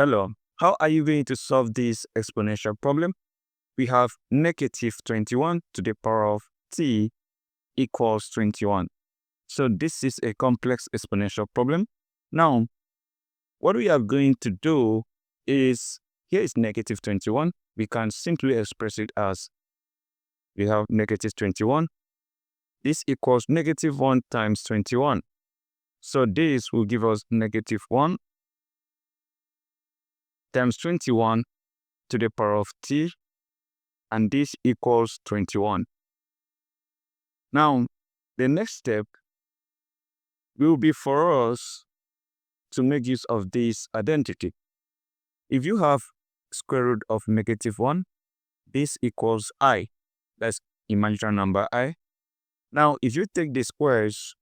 Hello, how are you going to solve this exponential problem? We have negative 21 to the power of t equals 21. So this is a complex exponential problem. Now, what we are going to do is, here is negative 21. We can simply express it as, we have negative 21. This equals negative 1 times 21. So this will give us negative 1 times 21 to the power of t, and this equals 21. Now, the next step will be for us to make use of this identity. If you have square root of negative 1, this equals I. That's imaginary number I. Now, if you take the squares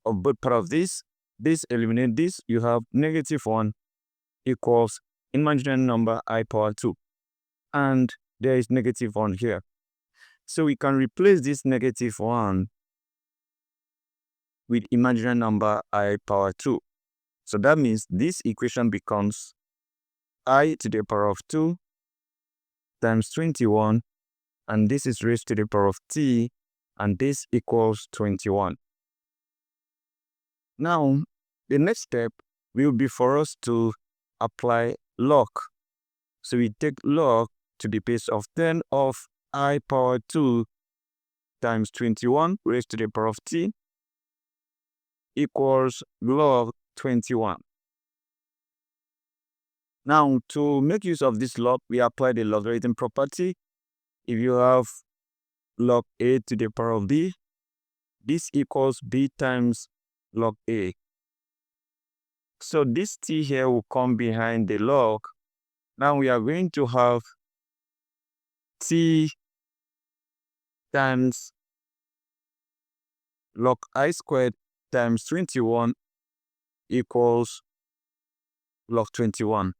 of both part of this eliminate this, you have negative 1 equals imaginary number I power 2. And there is negative 1 here. So we can replace this negative 1 with imaginary number I power 2. So that means this equation becomes I to the power of 2 times 21, and this is raised to the power of t, and this equals 21. Now, the next step will be for us to apply log. So we take log to the base of 10 of I power 2 times 21 raised to the power of t equals log 21. Now, to make use of this log, we apply the logarithm property. If you have log a to the power of b, this equals b times log a. So this t here will come behind the log. Now we are going to have t times log I squared times 21 equals log 21.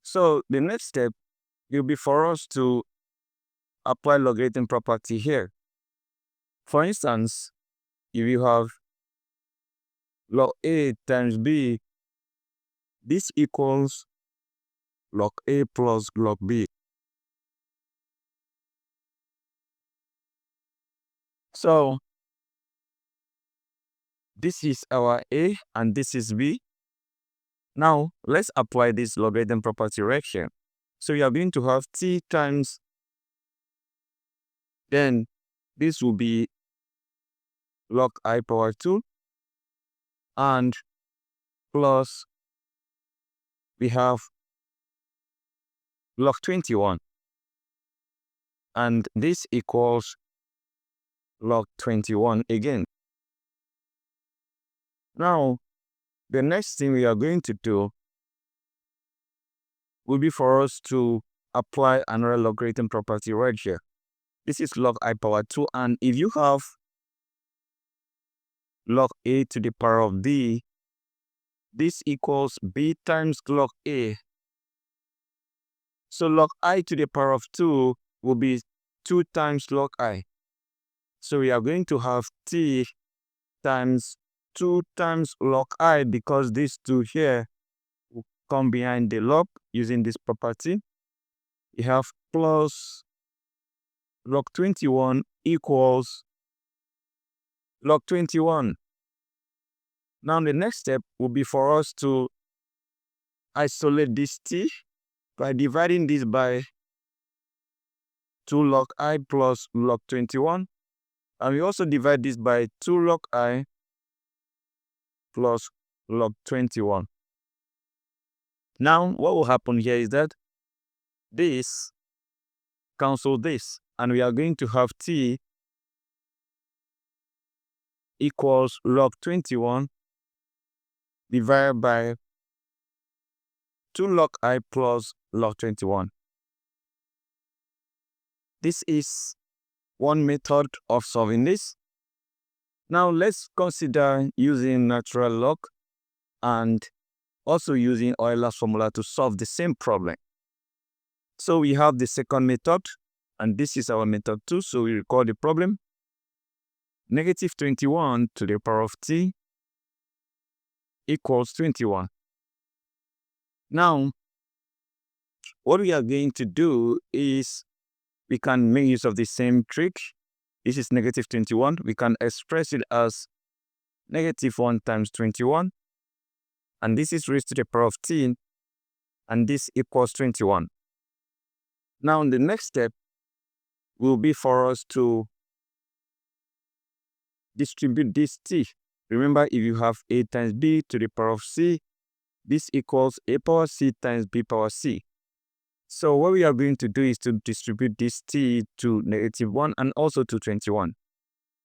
So the next step will be for us to apply logarithm property here. For instance, if you have log a times b, this equals log a plus log b. So this is our a and this is b. Now let's apply this logarithm property right here. So we are going to have t times, then this will be log I power 2, and plus we have log 21, and this equals log 21 again. Now, the next thing we are going to do will be for us to apply another logarithm property right here. This is log I power 2, and if you have log a to the power of b, this equals b times log a. So log I to the power of 2 will be 2 times log I. So we are going to have t times 2 times log I, because these two here will come behind the log using this property. You have plus log 21 equals log 21. Now the next step will be for us to isolate this t by dividing this by 2 log I plus log 21. And we also divide this by 2 log I plus log 21. Now, what will happen here is that this cancel this, and we are going to have t equals log 21 divided by 2 log I plus log 21. This is one method of solving this. Now let's consider using natural log and also using Euler's formula to solve the same problem. So we have the second method, and this is our method 2. So we record the problem. Negative 21 to the power of t equals 21. Now, what we are going to do is we can make use of the same trick. This is negative 21. We can express it as negative 1 times 21. And this is raised to the power of t. And this equals 21. Now, the next step will be for us to distribute this t. Remember, if you have a times b to the power of c, this equals a power c times b power c. So what we are going to do is to distribute this t to negative 1 and also to 21.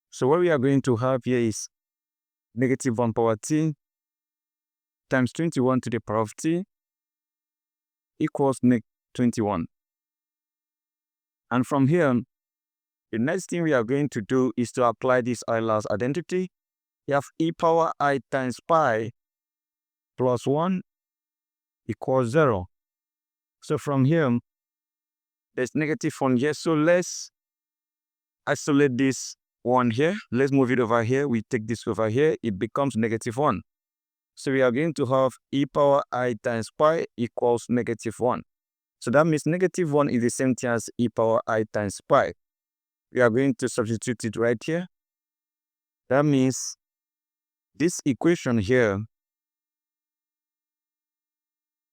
So what we are going to have here is negative 1 power t times 21 to the power of t equals 21. And from here, the next thing we are going to do is to apply this Euler's identity. You have e power I times pi plus 1 equals 0. So from here, there's negative 1 here. So let's isolate this 1 here. Let's move it over here. We take this over here. It becomes negative 1. So we are going to have e power I times pi equals negative 1. So that means negative 1 is the same thing as e power I times pi. We are going to substitute it right here. That means this equation here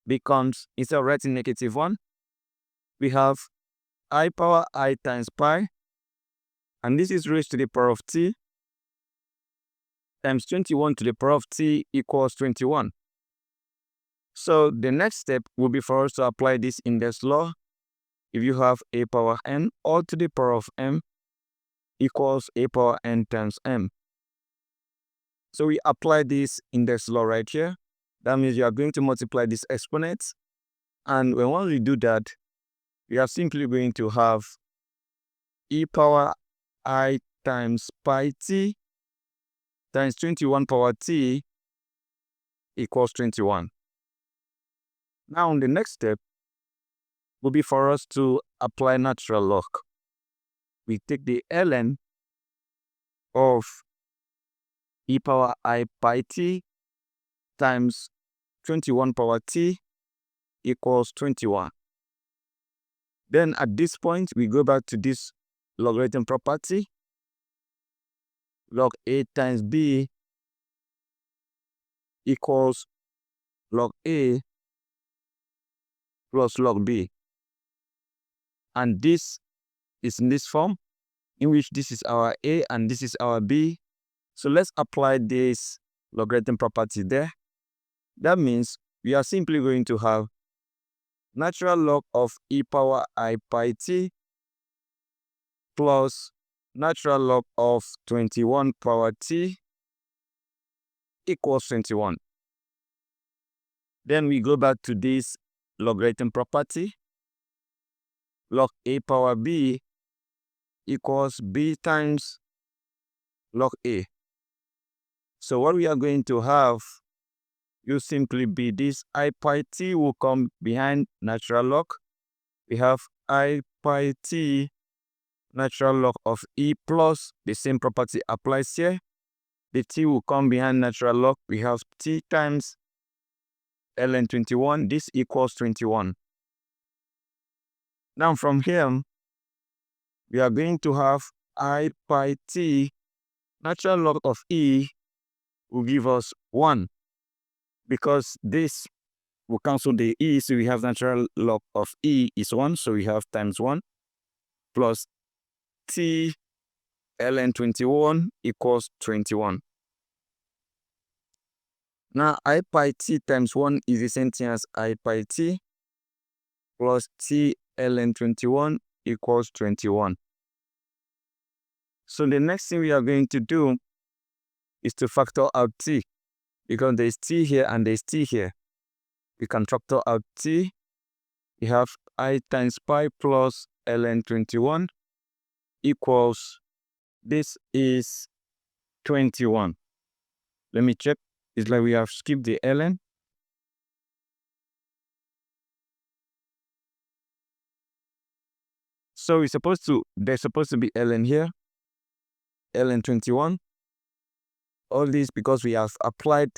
becomes, instead of writing negative 1, we have I power I times pi, and this is raised to the power of t, times 21 to the power of t equals 21. So the next step will be for us to apply this index law. If you have a power n all to the power of m equals a power n times m. So we apply this index law right here. That means you are going to multiply this exponent. And when we do that, we are simply going to have e power I times pi t times 21 power t equals 21. Now, the next step will be for us to apply natural log. We take the ln of e power I pi t times 21 power t equals 21. Then at this point, we go back to this logarithm property. Log a times b equals log a plus log b. And this is in this form, in which this is our a and this is our b. So let's apply this logarithm property there. That means we are simply going to have natural log of e power I pi t plus natural log of 21 power t equals 21. Then we go back to this logarithm property. Log a power b equals b times log a. So what we are going to have, you simply be this I pi t will come behind natural log. We have I pi t natural log of e plus the same property applies here. The t will come behind natural log. We have t times ln 21. This equals 21. Now from here, we are going to have I pi t natural log of e will give us 1, because this will cancel the e, so we have natural log of e is 1, so we have times 1 plus t ln 21 equals 21. Now I pi t times 1 is the same thing as I pi t plus t ln 21 equals 21. So the next thing we are going to do is to factor out t, because there is t here and there is t here. We can factor out t. We have I times pi plus ln 21 equals, this is 21. Let me check. It's like we have skipped the ln. So there's supposed to be ln here, ln 21. All this because we have applied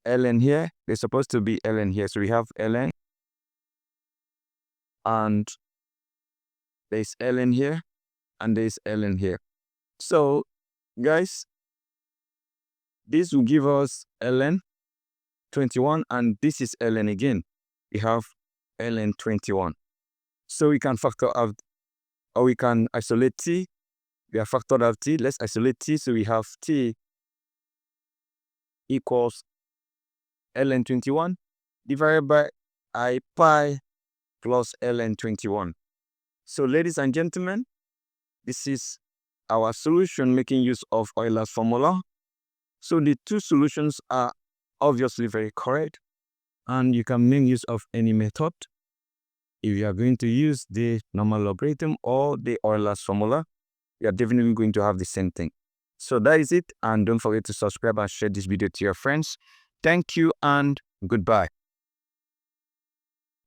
ln here. There's supposed to be ln here. So we have ln, and there's ln here, and there's ln here. So, guys, this will give us ln 21, and this is ln again. We have ln 21. So we can factor out, or we can isolate t. We have factored out t. Let's isolate t. So we have t equals ln 21 divided by I pi plus ln 21. So, ladies and gentlemen, this is our solution making use of Euler's formula. So the two solutions are obviously very correct, and you can make use of any method. If you are going to use the normal logarithm or the Euler's formula, you are definitely going to have the same thing. So that is it, and don't forget to subscribe and share this video to your friends. Thank you and goodbye.